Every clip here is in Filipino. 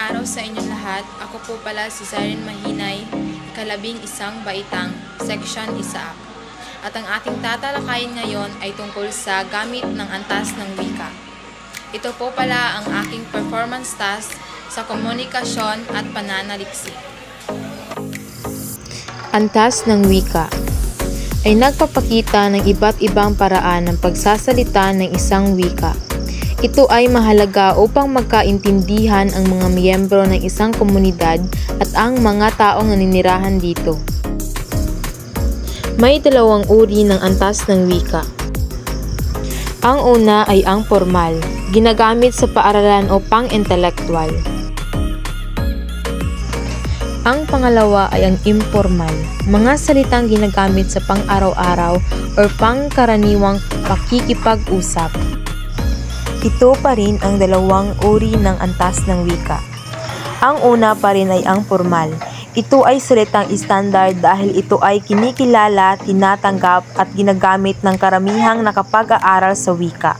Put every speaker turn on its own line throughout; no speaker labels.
araw sa inyong lahat. Ako po pala si Siren Mahinay, ika-11 baitang, section Isaak. At ang ating tatalakayin ngayon ay tungkol sa gamit ng antas ng wika. Ito po pala ang aking performance task sa komunikasyon at pananaliksik.
Antas ng wika ay nagpapakita ng iba't ibang paraan ng pagsasalita ng isang wika. Ito ay mahalaga upang magkaintindihan ang mga miyembro ng isang komunidad at ang mga taong naninirahan dito. May dalawang uri ng antas ng wika. Ang una ay ang formal, ginagamit sa paaralan o pang-intelektual. Ang pangalawa ay ang informal, mga salitang ginagamit sa pang-araw-araw o pangkaraniwang pakikipag-usap. Ito pa rin ang dalawang uri ng antas ng wika. Ang una pa rin ay ang formal. Ito ay salitang standard dahil ito ay kinikilala, tinatanggap at ginagamit ng karamihang nakapag-aaral sa wika.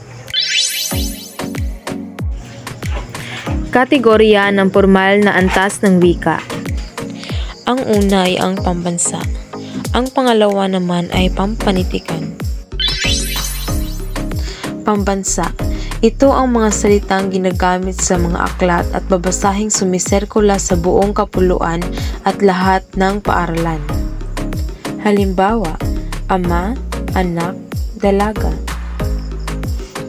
Kategorya ng formal na antas ng wika. Ang una ay ang pambansa. Ang pangalawa naman ay pampanitikan. Pambansa. Ito ang mga salitang ginagamit sa mga aklat at babasahing sumiserkula sa buong kapuluan at lahat ng paaralan. Halimbawa, ama, anak, dalaga.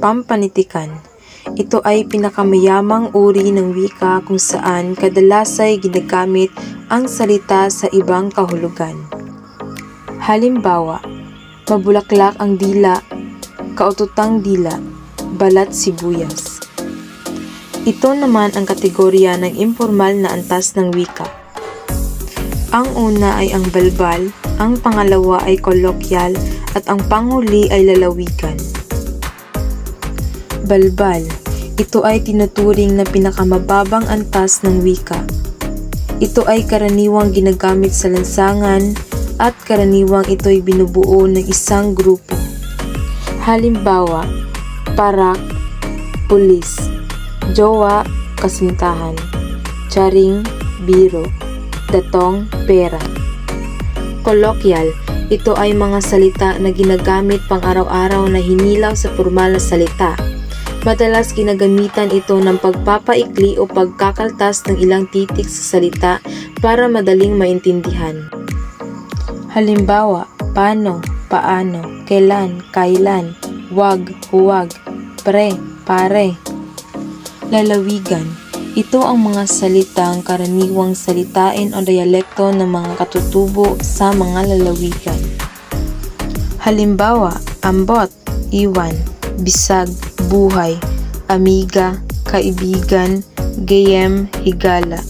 Pampanitikan. Ito ay pinakamayamang uri ng wika kung saan kadalasay ginagamit ang salita sa ibang kahulugan. Halimbawa, mabulaklak ang dila, kaututang dila, balat sibuyas. Ito naman ang kategorya ng informal na antas ng wika. Ang una ay ang balbal, ang pangalawa ay kolokyal, at ang panghuli ay lalawigan. Balbal. Ito ay tinuturing na pinakamababang antas ng wika. Ito ay karaniwang ginagamit sa lansangan at karaniwang ito'y binubuo ng isang grupo. Halimbawa, parak, pulis, jowa, kasintahan, tsaring, biro, datong, pera. Kolokyal, ito ay mga salita na ginagamit pang araw-araw na hinilaw sa formal na salita. Madalas ginagamitan ito ng pagpapaikli o pagkakaltas ng ilang titik sa salita para madaling maintindihan. Halimbawa, paano, paano, kailan, kailan, wag, huwag, pre, pare. Lalawigan. Ito ang mga salitang karaniwang salitain o dialekto ng mga katutubo sa mga lalawigan. Halimbawa, ambot, iwan, bisag, buhay, amiga, kaibigan, gayem, higala.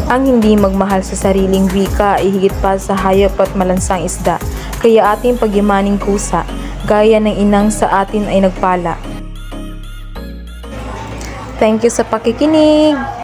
Ang hindi magmahal sa sariling wika ay higit pa sa hayop at malansang isda, kaya ating pagyamaning kusa, gaya ng inang sa atin ay nagpala. Thank you sa pakikinig!